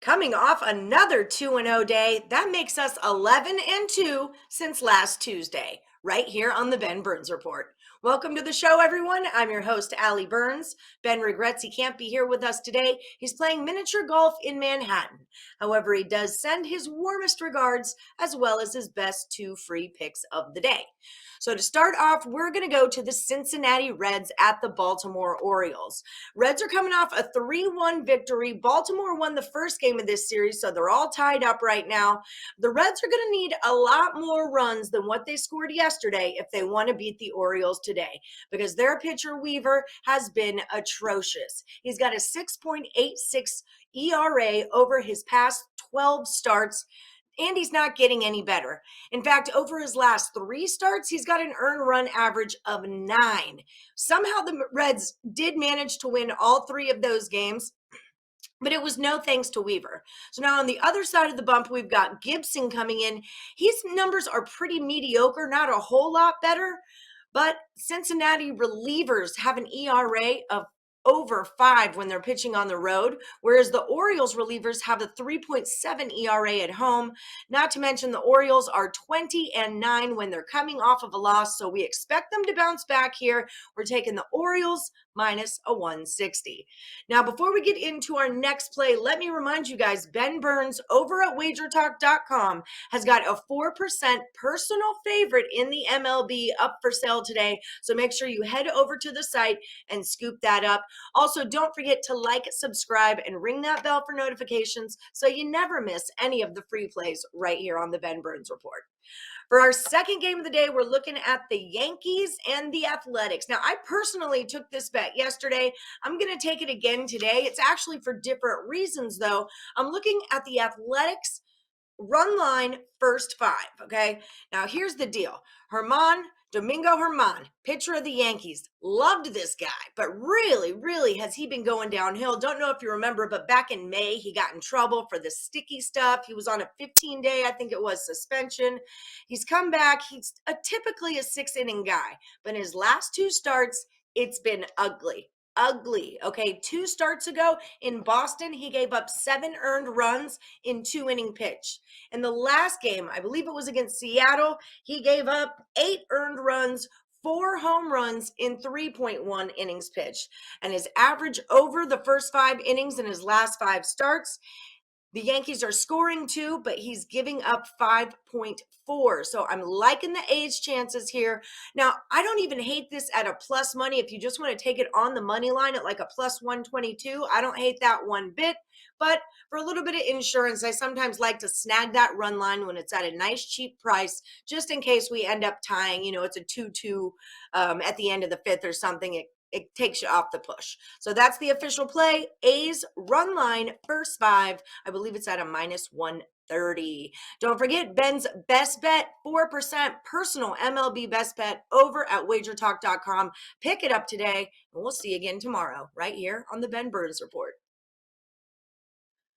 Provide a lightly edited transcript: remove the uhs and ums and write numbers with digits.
Coming off another 2-0 day, that makes us 11-2 since last Tuesday, right here on the Ben Burns Report. Welcome to the show, everyone. I'm your host, Allie Burns. Ben regrets he can't be here with us today. He's playing miniature golf in Manhattan. However, he does send his warmest regards as well as his best 2 free picks of the day. So to start off, we're going to go to the Cincinnati Reds at the Baltimore Orioles. Reds are coming off a 3-1 victory. Baltimore won the first game of this series, so they're all tied up right now. The Reds are going to need a lot more runs than what they scored yesterday if they want to beat the Orioles today, because their pitcher Weaver has been atrocious. He's got a 6.86 ERA over his past 12 starts, and he's not getting any better. In fact, over his last 3 starts, he's got an earned run average of 9. Somehow the Reds did manage to win all 3 of those games, but it was no thanks to Weaver. So now on the other side of the bump, we've got Gibson coming in. His numbers are pretty mediocre, not a whole lot better, but Cincinnati relievers have an ERA of over 5 when they're pitching on the road, whereas the Orioles relievers have a 3.7 ERA at home. Not to mention the Orioles are 20-9 when they're coming off of a loss, so we expect them to bounce back here. We're taking the Orioles minus a 160. Now, before we get into our next play, let me remind you guys, Ben Burns over at WagerTalk.com has got a 4% personal favorite in the MLB up for sale today, so make sure you head over to the site and scoop that up. Also, don't forget to like, subscribe, and ring that bell for notifications so you never miss any of the free plays right here on the Ben Burns Report. For our second game of the day, we're looking at the Yankees and the Athletics. Now, I personally took this bet yesterday. I'm going to take it again today. It's actually for different reasons, though. I'm looking at the Athletics run line first 5, okay? Now, here's the deal. Domingo Germán, pitcher of the Yankees, loved this guy, but really has he been going downhill. Don't know if you remember, but back in May, he got in trouble for the sticky stuff. He was on a 15-day, I think it was, suspension. He's come back. He's typically a 6-inning guy, but in his last 2 starts, it's been ugly. Okay, 2 starts ago in Boston, he gave up 7 earned runs in 2-inning pitch. In the last game, I believe it was against Seattle, he gave up 8 earned runs, 4 home runs in 3.1 innings pitched. And his average over the first 5 innings in his last 5 starts, the Yankees are scoring 2, but he's giving up 5.4. So I'm liking the A's chances here. Now, I don't even hate this at a plus money. If you just want to take it on the money line at like a plus 122, I don't hate that one bit. But for a little bit of insurance, I sometimes like to snag that run line when it's at a nice cheap price, just in case we end up tying. It's a 2-2 at the end of the 5th or something. It takes you off the push. So that's the official play. A's run line first 5. I believe it's at a minus 130. Don't forget Ben's best bet, 4% personal MLB best bet over at WagerTalk.com. Pick it up today, and we'll see you again tomorrow right here on the Ben Burns Report.